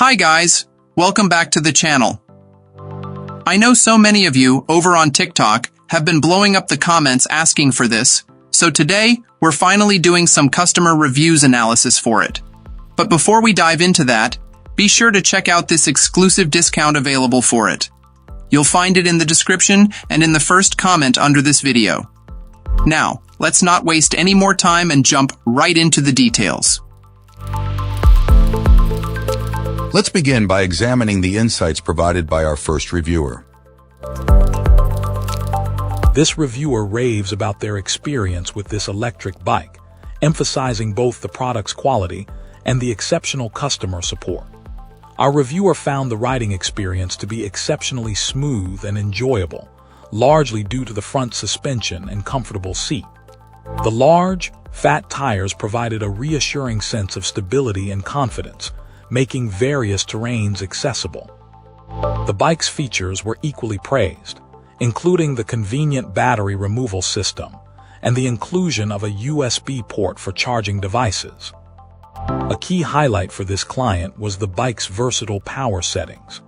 Hi guys, welcome back to the channel. I know so many of you over on TikTok have been blowing up the comments asking for this, so today we're finally doing some customer reviews analysis for it. But before we dive into that, be sure to check out this exclusive discount available for it. You'll find it in the description and in the first comment under this video. Now, let's not waste any more time and jump right into the details. Let's begin by examining the insights provided by our first reviewer. This reviewer raves about their experience with this electric bike, emphasizing both the product's quality and the exceptional customer support. Our reviewer found the riding experience to be exceptionally smooth and enjoyable, largely due to the front suspension and comfortable seat. The large, fat tires provided a reassuring sense of stability and confidence, making various terrains accessible. The bike's features were equally praised, including the convenient battery removal system and the inclusion of a USB port for charging devices. A key highlight for this client was the bike's versatile power settings.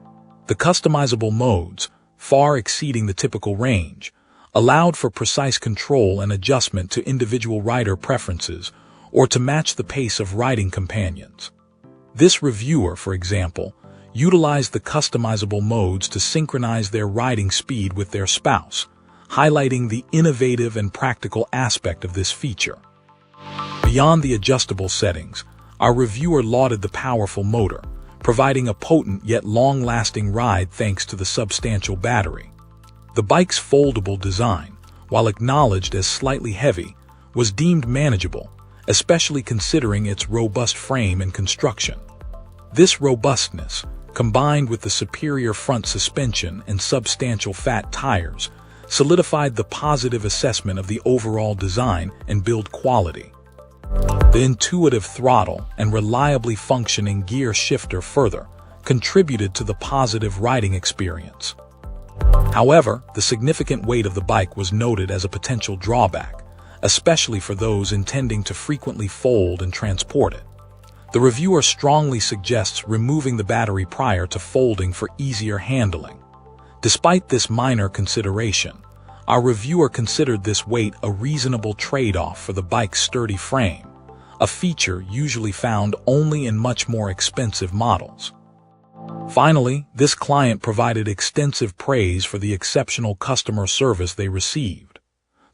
The customizable modes, far exceeding the typical range, allowed for precise control and adjustment to individual rider preferences or to match the pace of riding companions. This reviewer, for example, utilized the customizable modes to synchronize their riding speed with their spouse, highlighting the innovative and practical aspect of this feature. Beyond the adjustable settings, our reviewer lauded the powerful motor, providing a potent yet long-lasting ride thanks to the substantial battery. The bike's foldable design, while acknowledged as slightly heavy, was deemed manageable, especially considering its robust frame and construction. This robustness, combined with the superior front suspension and substantial fat tires, solidified the positive assessment of the overall design and build quality. The intuitive throttle and reliably functioning gear shifter further contributed to the positive riding experience. However, the significant weight of the bike was noted as a potential drawback, especially for those intending to frequently fold and transport it. The reviewer strongly suggests removing the battery prior to folding for easier handling. Despite this minor consideration, our reviewer considered this weight a reasonable trade-off for the bike's sturdy frame, a feature usually found only in much more expensive models. Finally, this client provided extensive praise for the exceptional customer service they received.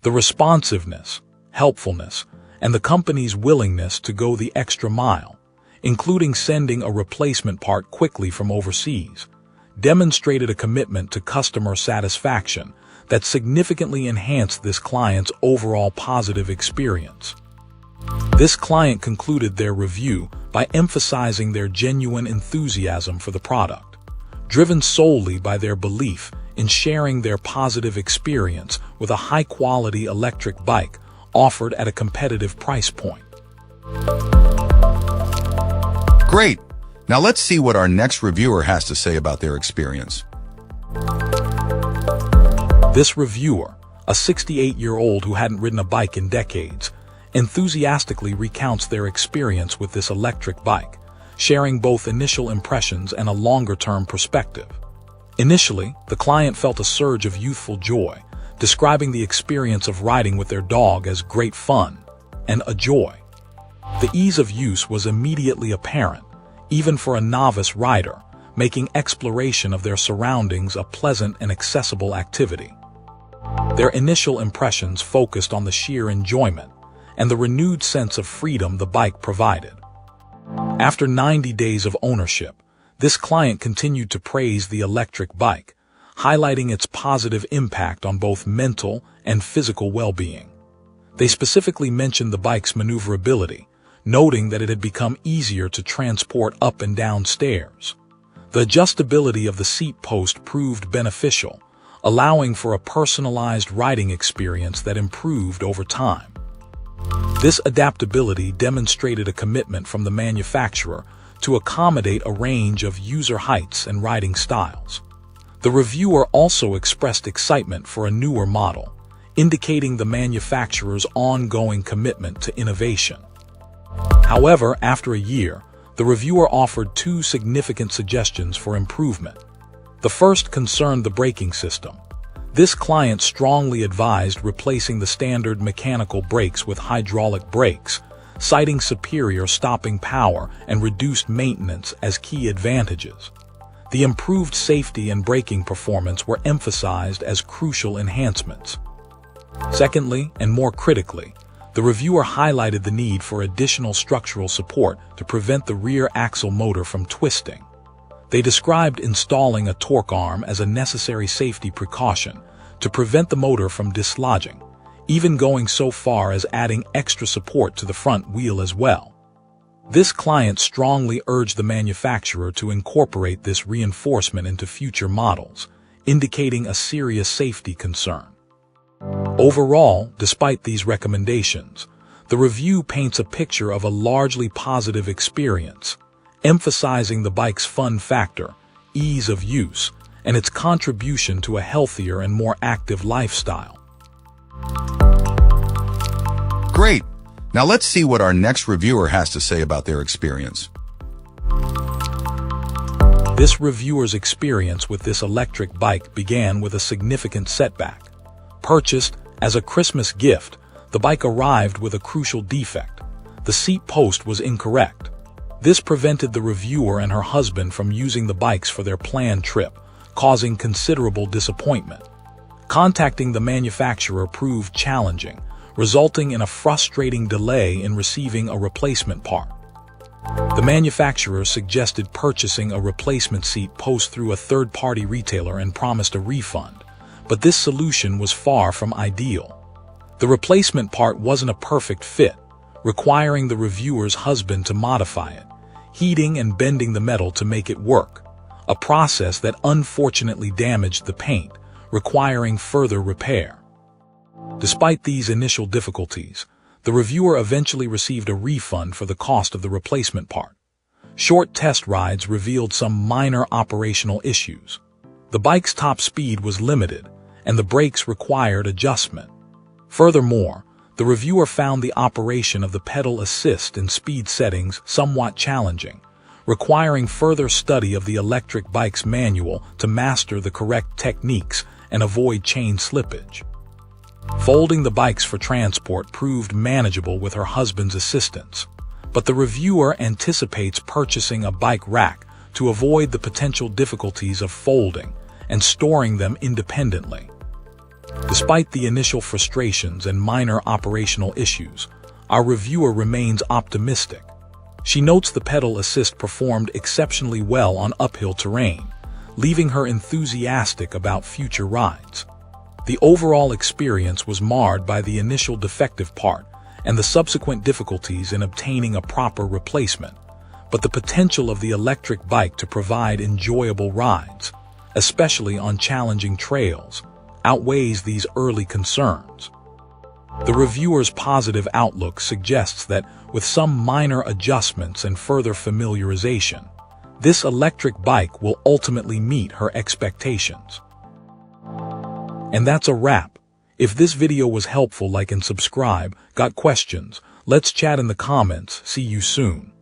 The responsiveness, helpfulness, and the company's willingness to go the extra mile, including sending a replacement part quickly from overseas, demonstrated a commitment to customer satisfaction that significantly enhanced this client's overall positive experience. This client concluded their review by emphasizing their genuine enthusiasm for the product, driven solely by their belief in sharing their positive experience with a high-quality electric bike offered at a competitive price point. Great! Now let's see what our next reviewer has to say about their experience. This reviewer, a 68-year-old who hadn't ridden a bike in decades, enthusiastically recounts their experience with this electric bike, sharing both initial impressions and a longer-term perspective. Initially, the client felt a surge of youthful joy, describing the experience of riding with their dog as great fun and a joy. The ease of use was immediately apparent, even for a novice rider, making exploration of their surroundings a pleasant and accessible activity. Their initial impressions focused on the sheer enjoyment and the renewed sense of freedom the bike provided. After 90 days of ownership, this client continued to praise the electric bike, highlighting its positive impact on both mental and physical well-being. They specifically mentioned the bike's maneuverability, noting that it had become easier to transport up and down stairs. The adjustability of the seat post proved beneficial, allowing for a personalized riding experience that improved over time. This adaptability demonstrated a commitment from the manufacturer to accommodate a range of user heights and riding styles. The reviewer also expressed excitement for a newer model, indicating the manufacturer's ongoing commitment to innovation. However, after a year, the reviewer offered two significant suggestions for improvement. The first concerned the braking system. This client strongly advised replacing the standard mechanical brakes with hydraulic brakes, citing superior stopping power and reduced maintenance as key advantages. The improved safety and braking performance were emphasized as crucial enhancements. Secondly, and more critically, the reviewer highlighted the need for additional structural support to prevent the rear axle motor from twisting. They described installing a torque arm as a necessary safety precaution to prevent the motor from dislodging, even going so far as adding extra support to the front wheel as well. This client strongly urged the manufacturer to incorporate this reinforcement into future models, indicating a serious safety concern. Overall, despite these recommendations, the review paints a picture of a largely positive experience, emphasizing the bike's fun factor, ease of use, and its contribution to a healthier and more active lifestyle. Great! Now let's see what our next reviewer has to say about their experience. This reviewer's experience with this electric bike began with a significant setback. Purchased as a Christmas gift, the bike arrived with a crucial defect. The seat post was incorrect. This prevented the reviewer and her husband from using the bikes for their planned trip, causing considerable disappointment. Contacting the manufacturer proved challenging, resulting in a frustrating delay in receiving a replacement part. The manufacturer suggested purchasing a replacement seat post through a third-party retailer and promised a refund, but this solution was far from ideal. The replacement part wasn't a perfect fit, requiring the reviewer's husband to modify it, heating and bending the metal to make it work, a process that unfortunately damaged the paint, requiring further repair. Despite these initial difficulties, the reviewer eventually received a refund for the cost of the replacement part. Short test rides revealed some minor operational issues. The bike's top speed was limited, and the brakes required adjustment. Furthermore, the reviewer found the operation of the pedal assist and speed settings somewhat challenging, requiring further study of the electric bike's manual to master the correct techniques and avoid chain slippage. Folding the bikes for transport proved manageable with her husband's assistance, but the reviewer anticipates purchasing a bike rack to avoid the potential difficulties of folding and storing them independently. Despite the initial frustrations and minor operational issues, our reviewer remains optimistic. She notes the pedal assist performed exceptionally well on uphill terrain, leaving her enthusiastic about future rides. The overall experience was marred by the initial defective part and the subsequent difficulties in obtaining a proper replacement, but the potential of the electric bike to provide enjoyable rides, especially on challenging trails, outweighs these early concerns. The reviewer's positive outlook suggests that, with some minor adjustments and further familiarization, this electric bike will ultimately meet her expectations. And that's a wrap. If this video was helpful, like and subscribe. Got questions? Let's chat in the comments. See you soon.